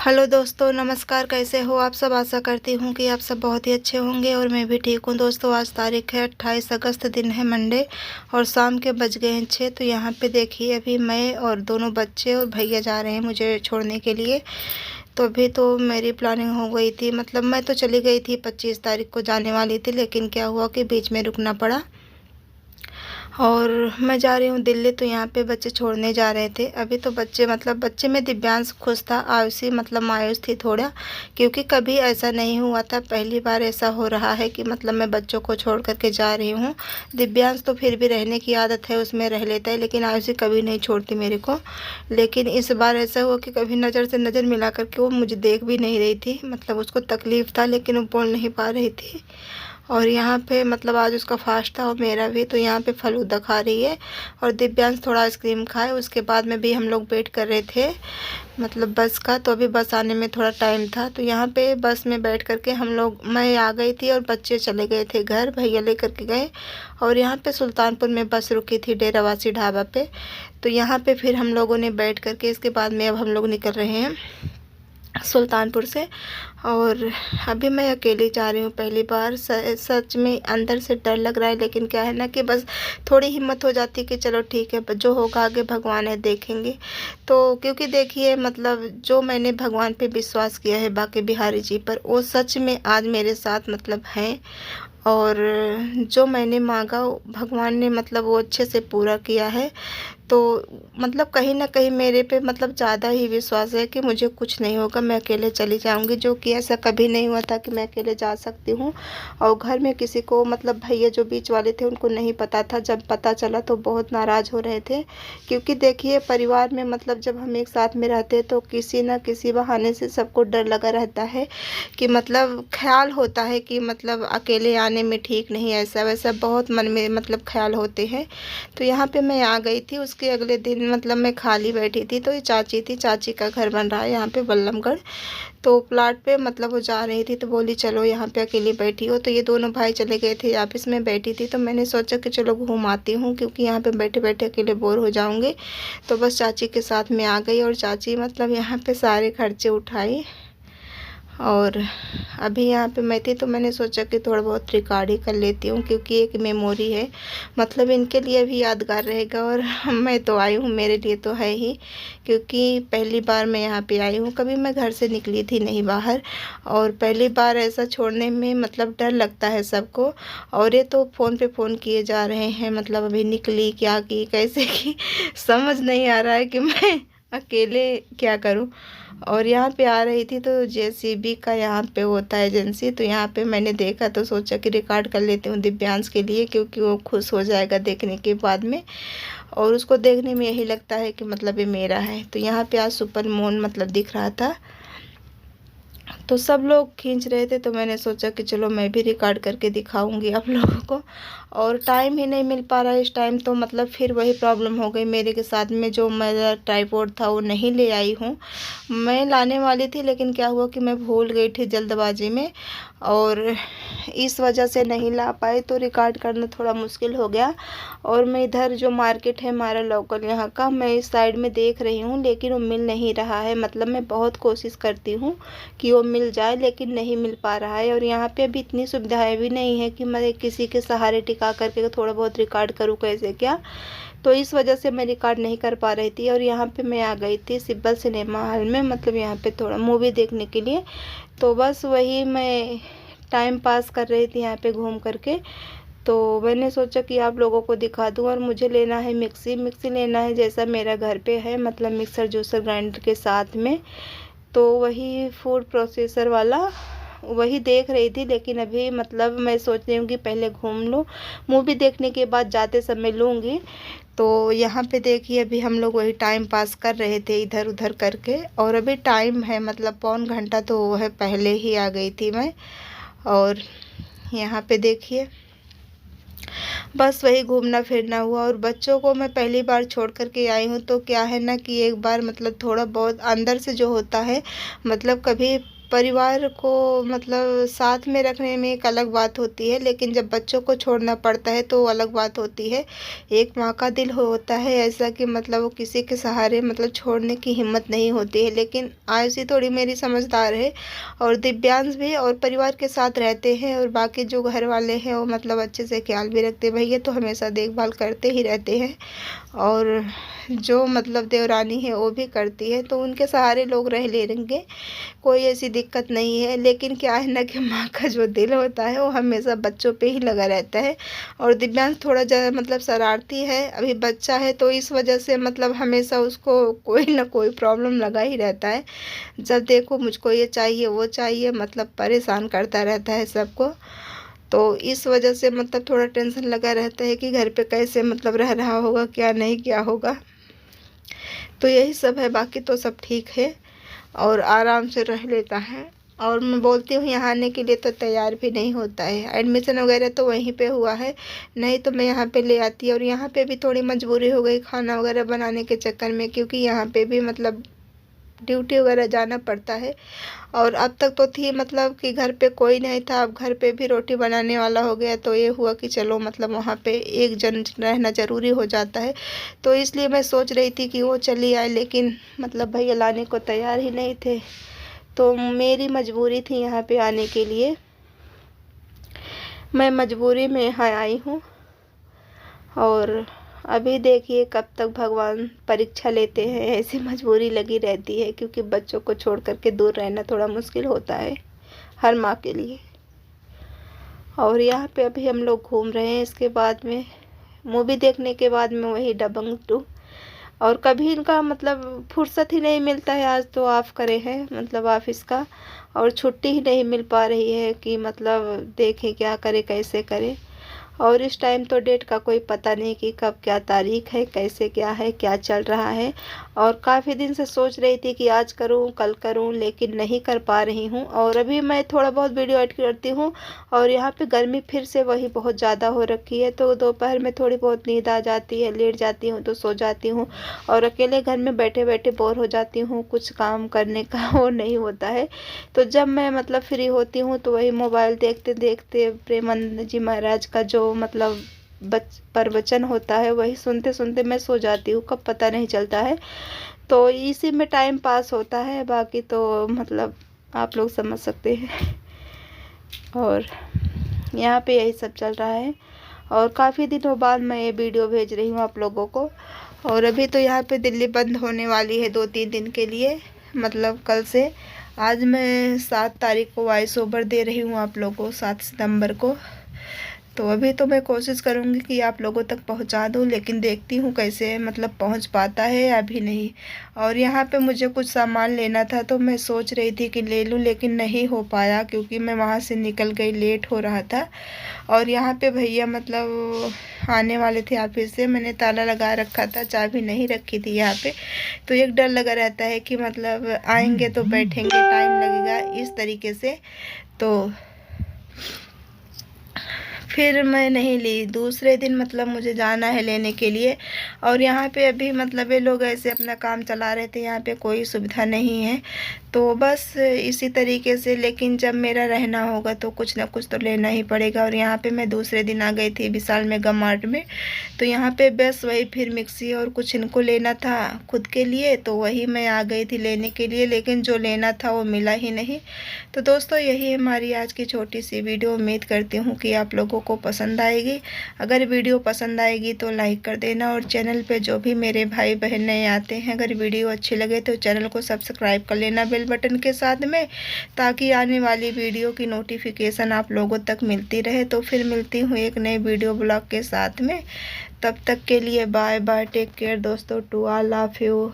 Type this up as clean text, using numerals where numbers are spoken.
Hello दोस्तों, नमस्कार। कैसे हो आप सब? आशा करती हूँ कि आप सब बहुत ही अच्छे होंगे और मैं भी ठीक हूँ। दोस्तों, आज तारीख है 28 अगस्त, दिन है मंडे और शाम के बज गए हैं 6। तो यहाँ पे देखिए, अभी मैं और दोनों बच्चे और भैया जा रहे हैं मुझे छोड़ने के लिए। तो अभी तो मेरी प्लानिंग हो गई थी, मतलब मैं तो चली गई थी, 25 तारीख को जाने वाली थी, लेकिन क्या हुआ कि बीच में रुकना पड़ा और मैं जा रही हूँ दिल्ली। तो यहाँ पे बच्चे छोड़ने जा रहे थे। अभी तो बच्चे में दिव्यांश खुश था, आयुषी मायूस थी थोड़ा, क्योंकि कभी ऐसा नहीं हुआ था। पहली बार ऐसा हो रहा है कि मैं बच्चों को छोड़ करके जा रही हूँ। दिव्यांश तो फिर भी रहने की आदत है, उसमें रह लेता है, लेकिन आयुषी कभी नहीं छोड़ती मेरे को। लेकिन इस बार ऐसा हुआ कि कभी नज़र से नज़र मिला करके वो मुझे देख भी नहीं रही थी। उसको तकलीफ़ था, लेकिन वो बोल नहीं पा रही थी। और यहाँ पे आज उसका फास्ट था और मेरा भी। तो यहाँ पे फलूदा खा रही है और दिव्यांश थोड़ा आइसक्रीम खाए। उसके बाद में भी हम लोग वेट कर रहे थे बस का। तो अभी बस आने में थोड़ा टाइम था, तो यहाँ पे बस में बैठ करके मैं आ गई थी और बच्चे चले गए थे घर, भैया ले करके गए। और यहाँ पे सुल्तानपुर में बस रुकी थी डेरावासी ढाबा पे। तो यहाँ पे फिर हम लोगों ने बैठ करके, इसके बाद में अब हम लोग निकल रहे हैं सुल्तानपुर से। और अभी मैं अकेली जा रही हूँ पहली बार। सच में अंदर से डर लग रहा है, लेकिन क्या है ना कि बस थोड़ी हिम्मत हो जाती है कि चलो ठीक है, जो होगा आगे भगवान है, देखेंगे। तो क्योंकि देखिए, जो मैंने भगवान पे विश्वास किया है, बाके बिहारी जी पर, वो सच में आज मेरे साथ हैं। और जो मैंने मांगा भगवान ने वो अच्छे से पूरा किया है। तो कहीं ना कहीं मेरे पे ज़्यादा ही विश्वास है कि मुझे कुछ नहीं होगा, मैं अकेले चली जाऊंगी। जो कि ऐसा कभी नहीं हुआ था कि मैं अकेले जा सकती हूँ। और घर में किसी को भैया जो बीच वाले थे उनको नहीं पता था। जब पता चला तो बहुत नाराज़ हो रहे थे, क्योंकि देखिए परिवार में जब हम एक साथ में रहते हैं तो किसी न किसी बहाने से सबको डर लगा रहता है कि ख्याल होता है कि अकेले आने में ठीक नहीं, ऐसा वैसा बहुत मन में ख्याल होते हैं। तो यहाँ पे मैं आ गई थी। उसके अगले दिन मैं खाली बैठी थी, तो ये चाची थी, चाची का घर बन रहा है यहाँ पे बल्लमगढ़। तो प्लाट पे वो जा रही थी, तो बोली चलो यहाँ पे अकेली बैठी हो। तो ये दोनों भाई चले गए थे, ऑफिस में बैठी थी। तो मैंने सोचा कि चलो घूम आती हूँ, क्योंकि यहाँ पे बैठे बैठे अकेले बोर हो जाऊँगी। तो बस चाची के साथ में आ गई और चाची यहाँ पे सारे खर्चे उठाई। और अभी यहाँ पे मैं थी, तो मैंने सोचा कि थोड़ा बहुत रिकॉर्ड ही कर लेती हूँ, क्योंकि एक मेमोरी है, इनके लिए भी यादगार रहेगा। और मैं तो आई हूँ, मेरे लिए तो है ही, क्योंकि पहली बार मैं यहाँ पे आई हूँ। कभी मैं घर से निकली थी नहीं बाहर, और पहली बार ऐसा छोड़ने में डर लगता है सबको। और ये तो फ़ोन पे फ़ोन किए जा रहे हैं, अभी निकली, क्या की, कैसे की, समझ नहीं आ रहा है कि मैं अकेले क्या करूं। और यहाँ पे आ रही थी, तो जेसीबी का यहाँ पे होता है एजेंसी, तो यहाँ पे मैंने देखा तो सोचा कि रिकॉर्ड कर लेती हूँ दिव्यांश के लिए, क्योंकि वो खुश हो जाएगा देखने के बाद में। और उसको देखने में यही लगता है कि ये मेरा है। तो यहाँ पे आज सुपर मून दिख रहा था, तो सब लोग खींच रहे थे। तो मैंने सोचा कि चलो मैं भी रिकॉर्ड करके दिखाऊंगी आप लोगों को। और टाइम ही नहीं मिल पा रहा है इस टाइम। तो फिर वही प्रॉब्लम हो गई मेरे के साथ में, जो मेरा ट्राइपॉड था वो नहीं ले आई हूँ। मैं लाने वाली थी, लेकिन क्या हुआ कि मैं भूल गई थी जल्दबाजी में, और इस वजह से नहीं ला पाई। तो रिकॉर्ड करना थोड़ा मुश्किल हो गया। और मैं इधर जो मार्केट है हमारा लोकल यहाँ का, मैं इस साइड में देख रही हूँ, लेकिन वो मिल नहीं रहा है। मैं बहुत कोशिश करती हूँ कि वो मिल जाए, लेकिन नहीं मिल पा रहा है। और यहाँ पे अभी इतनी सुविधाएं भी नहीं है कि मैं किसी के सहारे टिका करके थोड़ा बहुत रिकॉर्ड करूँ, कैसे क्या। तो इस वजह से मैं रिकॉर्ड नहीं कर पा रही थी। और यहाँ पे मैं आ गई थी सिब्बल सिनेमा हॉल में, यहाँ पे थोड़ा मूवी देखने के लिए। तो बस वही मैं टाइम पास कर रही थी यहाँ पे घूम करके। तो मैंने सोचा कि आप लोगों को दिखा दूं। और मुझे लेना है मिक्सी लेना है, जैसा मेरा घर पे है, मिक्सर जूसर ग्राइंडर के साथ में। तो वही फूड प्रोसेसर वाला वही देख रही थी। लेकिन अभी मैं सोच रही हूँ कि पहले घूम लूँ, मूवी देखने के बाद जाते समय लूँगी। तो यहाँ पे देखिए, अभी हम लोग वही टाइम पास कर रहे थे इधर उधर करके। और अभी टाइम है पौन घंटा तो वो है, पहले ही आ गई थी मैं। और यहाँ पे देखिए, बस वही घूमना फिरना हुआ। और बच्चों को मैं पहली बार छोड़ कर के आई हूँ, तो क्या है ना कि एक बार थोड़ा बहुत अंदर से जो होता है, कभी परिवार को मतलब साथ में रखने में एक अलग बात होती है, लेकिन जब बच्चों को छोड़ना पड़ता है तो अलग बात होती है। एक माँ का दिल होता है ऐसा कि मतलब वो किसी के सहारे मतलब छोड़ने की हिम्मत नहीं होती है। लेकिन आयुषी थोड़ी मेरी समझदार है और दिव्यांश भी, और परिवार के साथ रहते हैं, और बाकी जो घर वाले हैं वो मतलब अच्छे से ख्याल भी रखते हैं। भैया तो हमेशा देखभाल करते ही रहते हैं, और जो मतलब देवरानी है वो भी करती है, तो उनके सहारे लोग रह लेंगे, कोई ऐसी दिक्कत नहीं है। लेकिन क्या है ना कि माँ का जो दिल होता है वो हमेशा बच्चों पे ही लगा रहता है। और दिव्यांश थोड़ा ज़्यादा मतलब शरारती है, अभी बच्चा है, तो इस वजह से मतलब हमेशा उसको कोई ना कोई प्रॉब्लम लगा ही रहता है। जब देखो मुझको ये चाहिए वो चाहिए, मतलब परेशान करता रहता है सबको। तो इस वजह से मतलब थोड़ा टेंशन लगा रहता है कि घर पे कैसे मतलब रह रहा होगा, क्या नहीं क्या होगा। तो यही सब है, बाकी तो सब ठीक है और आराम से रह लेता है। और मैं बोलती हूँ यहाँ आने के लिए तो तैयार भी नहीं होता है। एडमिशन वगैरह तो वहीं पे हुआ है, नहीं तो मैं यहाँ पे ले आती। और यहाँ पे भी थोड़ी मजबूरी हो गई खाना वगैरह बनाने के चक्कर में, क्योंकि यहाँ पे भी मतलब ड्यूटी वगैरह जाना पड़ता है। और अब तक तो थी मतलब कि घर पे कोई नहीं था, अब घर पे भी रोटी बनाने वाला हो गया, तो ये हुआ कि चलो मतलब वहाँ पे एक जन रहना ज़रूरी हो जाता है। तो इसलिए मैं सोच रही थी कि वो चली आए, लेकिन मतलब भैया लाने को तैयार ही नहीं थे, तो मेरी मजबूरी थी यहाँ पे आने के लिए। मैं मजबूरी में यहाँ आई हूँ, और अभी देखिए कब तक भगवान परीक्षा लेते हैं, ऐसी मजबूरी लगी रहती है, क्योंकि बच्चों को छोड़ करके दूर रहना थोड़ा मुश्किल होता है हर माँ के लिए। और यहाँ पे अभी हम लोग घूम रहे हैं, इसके बाद में मूवी देखने के बाद में वही दबंग 2। और कभी इनका मतलब फुर्सत ही नहीं मिलता है, आज तो ऑफ करे हैं मतलब ऑफिस का, और छुट्टी ही नहीं मिल पा रही है कि मतलब देखें क्या करे कैसे करे। और इस टाइम तो डेट का कोई पता नहीं कि कब क्या तारीख है, कैसे क्या है, क्या चल रहा है। और काफ़ी दिन से सोच रही थी कि आज करूं कल करूं, लेकिन नहीं कर पा रही हूं। और अभी मैं थोड़ा बहुत वीडियो एडिट करती हूं, और यहाँ पे गर्मी फिर से वही बहुत ज़्यादा हो रखी है, तो दोपहर में थोड़ी बहुत नींद आ जाती है, लेट जाती हूँ तो सो जाती हूँ। और अकेले घर में बैठे बैठे बोर हो जाती हूँ, कुछ काम करने का वो नहीं होता है। तो जब मैं मतलब फ्री होती हूँ तो वही मोबाइल देखते देखते प्रेमानंद जी महाराज का जो मतलब प्रवचन होता है वही सुनते सुनते मैं सो जाती हूँ, कब पता नहीं चलता है। तो इसी में टाइम पास होता है, बाकी तो मतलब आप लोग समझ सकते हैं। और यहाँ पे यही सब चल रहा है, और काफ़ी दिनों बाद मैं ये वीडियो भेज रही हूँ आप लोगों को। और अभी तो यहाँ पे दिल्ली बंद होने वाली है 2-3 दिन के लिए, मतलब कल से। आज मैं 7 तारीख को वॉइस ओवर दे रही हूँ आप लोगों को, 7 सितंबर को। तो अभी तो मैं कोशिश करूँगी कि आप लोगों तक पहुँचा दूँ, लेकिन देखती हूँ कैसे मतलब पहुँच पाता है या भी नहीं। और यहाँ पे मुझे कुछ सामान लेना था, तो मैं सोच रही थी कि ले लूँ, लेकिन नहीं हो पाया क्योंकि मैं वहाँ से निकल गई, लेट हो रहा था। और यहाँ पे भैया मतलब आने वाले थे ऑफिस से, मैंने ताला लगा रखा था, चाबी नहीं रखी थी यहाँ पे। तो एक डर लगा रहता है कि मतलब आएंगे तो बैठेंगे, टाइम लगेगा, इस तरीके से। तो फिर मैं नहीं ली, दूसरे दिन मतलब मुझे जाना है लेने के लिए। और यहाँ पे अभी मतलब ये लोग ऐसे अपना काम चला रहे थे, यहाँ पे कोई सुविधा नहीं है, तो बस इसी तरीके से। लेकिन जब मेरा रहना होगा तो कुछ ना कुछ तो लेना ही पड़ेगा। और यहाँ पे मैं दूसरे दिन आ गई थी विशाल मेगा मार्ट में, तो यहाँ पे बस वही फिर मिक्सी और कुछ इनको लेना था खुद के लिए, तो वही मैं आ गई थी लेने के लिए, लेकिन जो लेना था वो मिला ही नहीं। तो दोस्तों यही हमारी आज की छोटी सी वीडियो, उम्मीद करती हूँ कि आप लोगों को पसंद आएगी। अगर वीडियो पसंद आएगी तो लाइक कर देना, और चैनल पे जो भी मेरे भाई बहन नए आते हैं, अगर वीडियो अच्छी लगे तो चैनल को सब्सक्राइब कर लेना बेल बटन के साथ में, ताकि आने वाली वीडियो की नोटिफिकेशन आप लोगों तक मिलती रहे। तो फिर मिलती हूँ एक नए वीडियो ब्लॉग के साथ में, तब तक के लिए बाय बाय, टेक केयर दोस्तों, टू ऑल ऑफ यू।